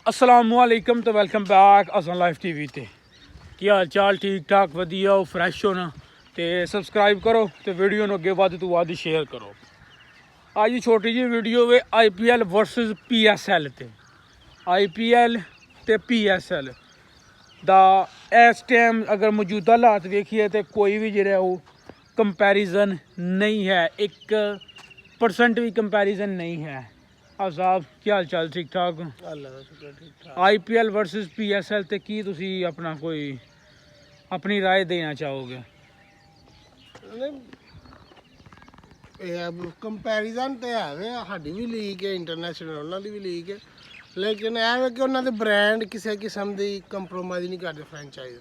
असलामुअलैकुम तो welcome back असन life TV ते की हाल चाल ठीक ठाक वधिया हो फ्रैश हो ना तो सबसक्राइब करो तो वीडियो नू अगे वध तो वध शेयर करो। अज छोटी जी वीडियो वे IPL वर्सेस PSL ते IPL ते PSL दा इस टाइम अगर मौजूदा हालात वेखिए तो कोई भी जो कंपैरिजन नहीं है, 1% भी कंपैरिजन नहीं है। साहब क्या हाल चाल ठीक ठाक? IPL वर्सेस PSL ते की तुसी अपना कोई अपनी राय देना चाहोगे? कंपैरिजन तो है साडी भी लीग है, इंटरनेशनल उन्होंने भी लीग है, लेकिन यह कि उन्होंने ब्रांड किसी किस्म की कंप्रोमाइज़ नहीं करते फ्रेंचाइज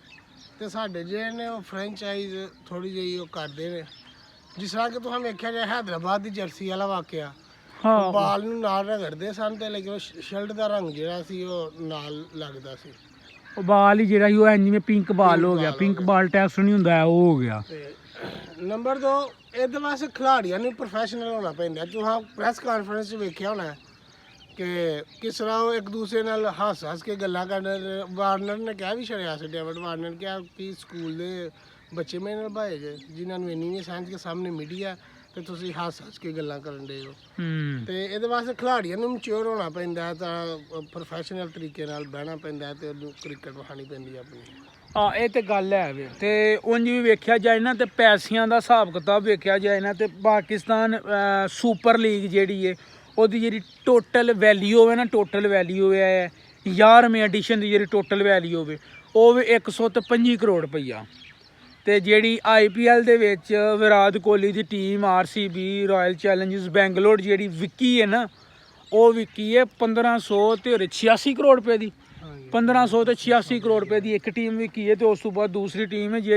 तो साढ़े जे ने फ्रेंचाइज थोड़ी जी करते हैं। जिस तरह कि तुम वेख्या जाए हैदराबाद की जर्सी वाला वाकया, हाँ बाल नूं नाल रगड़ते सन ते लेकिन शर्ट का रंग जिहड़ा सी ओह नाल लगदा सी। बाल ही जिहड़ा वो इंज में पिंक बाल हो गया, पिंक बाल टेस्ट नहीं हुंदा है, वो हो गया। नंबर 2 ਇਹਦੇ ਵਾਸਤੇ ਖਿਡਾਰੀਆਂ ਨੂੰ ਪ੍ਰੋਫੈਸ਼ਨਲ ਹੋਣਾ ਪੈਂਦਾ। ਤੁਸੀਂ ਪ੍ਰੈਸ ਕਾਨਫਰੰਸ 'ਚ ਵੇਖਿਆ ਹੋਣਾ ਕਿ ਕਿਸ ਤਰ੍ਹਾਂ ਉਹ ਇੱਕ ਦੂਸਰੇ ਨਾਲ ਹੱਸ ਕੇ ਗੱਲਾਂ ਕਰਦੇ। ਵਾਰਨਰ ਨੇ ਕਿਹਾ ਵੀ ਛੜਿਆ ਸੀ, ਡੇਵਿਡ ਵਾਰਨਰ ਨੇ ਕਿਹਾ ਕਿ ਸਕੂਲ ਦੇ ਬੱਚੇ ਮੇਰੇ ਨਾਲ ਭਾਏ ਗਏ ਜਿਨ੍ਹਾਂ ਨੂੰ ਇੰਨੀ ਨਹੀਂ ਸਮਝ ਕੇ ਸਾਹਮਣੇ ਮੀਡੀਆ ਤੇ ਤੁਸੀਂ ਹੱਸ ਕੇ ਗੱਲਾਂ ਕਰਨ ਦੇ ਹੋ। ਤੇ ਇਹਦੇ ਵਾਸਤੇ ਖਿਡਾਰੀਆਂ ਨੂੰ ਮੈਚੁਰ ਹੋਣਾ ਪੈਂਦਾ, ਤਾਂ ਪ੍ਰੋਫੈਸ਼ਨਲ ਤਰੀਕੇ ਨਾਲ ਬਹਿਣਾ ਪੈਂਦਾ ਤੇ ਉਹਨੂੰ ਕ੍ਰਿਕਟ ਵਿਖਾਉਣੀ ਪੈਂਦੀ ਆਪਣੀ। हाँ ये तो गल है वे तो उंज भी वेख्या जाए ना तो पैसियां का हिसाब किताब वेख्या जाए ना तो पाकिस्तान सुपर लीग जी है वो जी टोटल वैल्यू है ना, टोटल वैल्यू है 11वें एडिशन की जी टोटल वैल्यू हो वो भी 125 करोड़ रुपया। तो जी IPL दे विच विराट कोहली की team RCB Royal Challengers Bangalore जी विकी है ना, वो विकी है 1586 करोड़ रुपये की। 1500 तो 86 करोड़ रुपये की एक टीम भी की है। तो उस तो बाद दूसरी टीम है जी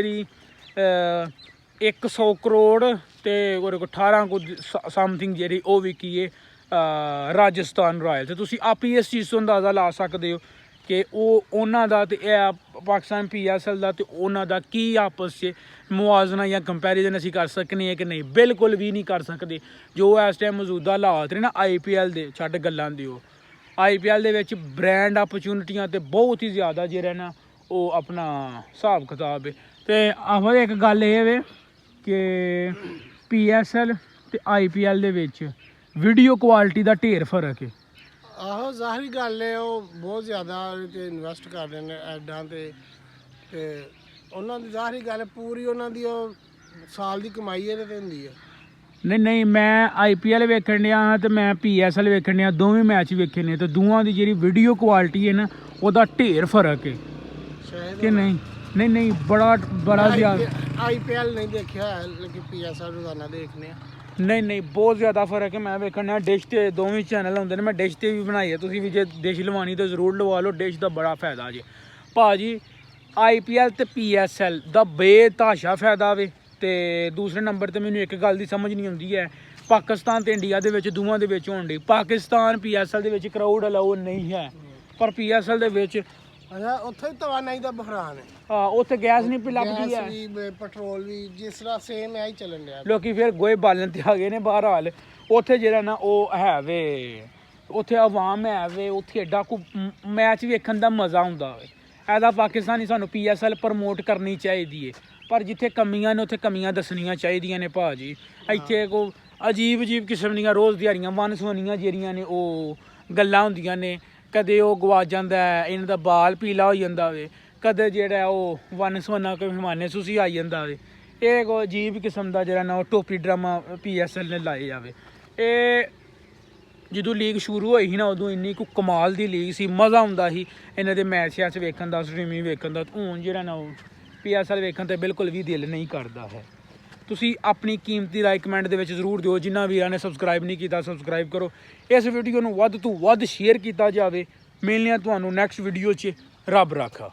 100 करोड़ तो 18 को समथिंग जी वो भी की है राजस्थान रॉयल। तो तुसी आप ही इस चीज़ तो अंदाज़ा ला सकते हो कि उन्हों का तो पाकिस्तान PSL का तो उन्हों का की आपस से मुआजना या कंपैरिजन असी कर सकते हैं कि नहीं, बिल्कुल भी नहीं कर सकते। जो इस टाइम मौजूदा हालात ने ना IPL के छड्ड गल्लां दी IPL दे विच ब्रांड अपॉर्चुनिटियां तो बहुत ही ज़्यादा जेह्ड़ा ना वो अपना हिसाब किताब है। तो आहो एक गल ये वे कि PSL ते IPL दे विच वीडियो क्वालिटी का ढेर फर्क है। आहो ज़ाहिर गल है वो बहुत ज़्यादा इन्वेस्ट कर रहे हैं एडां ते उन्हों की ज़ाहिर गल है पूरी उन्होंने साल की कमाई ये होंदी है। नहीं मैं IPL वेखन दिया तो मैं PSL वेखन दिया, दोवें मैच वेखे ने तो दोवां की जी वीडियो क्वालिटी है ना वह ढेर फर्क है कि नहीं बड़ा ज़्यादा। IPL नहीं देखा है लेकिन PSL रोजाना देखने नहीं बहुत ज़्यादा फर्क है। मैं वेखन डिश तो दोवें चैनल होंगे, मैं डिश तो भी बनाई है, तुसीं भी जे डिश लवानी तो जरूर लवा लो, डिश का बड़ा फायदा जी भाजी। IPL तो PSL का बेतहाशा फायदा वे। तो दूसरे नंबर तो मैंने एक गल की समझ नहीं आती है, पाकिस्तान तो इंडिया के दोवां दे विच होण दी। पाकिस्तान PSL दे विच क्राउड अलाउ नहीं है, पर PSL दे विच उत्थे तवानाई दा बहरान है। हाँ उत्थे गैस नहीं पी लगदी है, पेट्रोल भी जिस तरह सेम है ही चलन रहा। लोग फिर गोए बालन ते आ गए ने बहरहाल। उत्थे जेह्ड़ा ना वो है वे, उत्थे आवाम है वे, उत्थे एडा को मैच वेखण दा मज़ा हुंदा वे। ऐदा पाकिस्तानी सानू PSL प्रमोट करनी चाहिदी है, पर जिथे कमियां ने उत्थे कमियां दसनियां चाहिदियां ने भाजी। इत्थे को अजीब किस्म दियां रोज़ दिहाड़ियां वन सोनियां जेह्ड़ियां ने ओह् गल्लां हुंदियां ने। कदे ओह् गवाच जांदा है, इन्हां दा बाल पीला हो जांदा वे, कदे जेह्ड़ा ओह् वन सोना कोई मेहमाने सुसी आई जंदा वे। एह् कोई अजीब किस्म दा जेह्ड़ा ना ओह् टोपी ड्रामा PSL ने लाए जावे। एह् जदों लीग शुरू होई ही ना उदों इन्नी कोई कमाल दी लीग सी, मज़ा आउंदा ही इन्हां दे मैच वेखण दा, स्ट्रीमिंग वेखण दा। हुण जेह्ड़ा ना ओह् PSL वेखण ते बिल्कुल भी दिल नहीं करता है। तुसी अपनी कीमती राय कमेंट दे विच जरूर दिओ। जिन्हां वीरां ने सबसक्राइब नहीं किया सबसक्राइब करो, इस वीडियो नूं वध तो वध शेयर किया जाए। मिलने तुहानूं नैक्सट वीडियो च, रब राखा।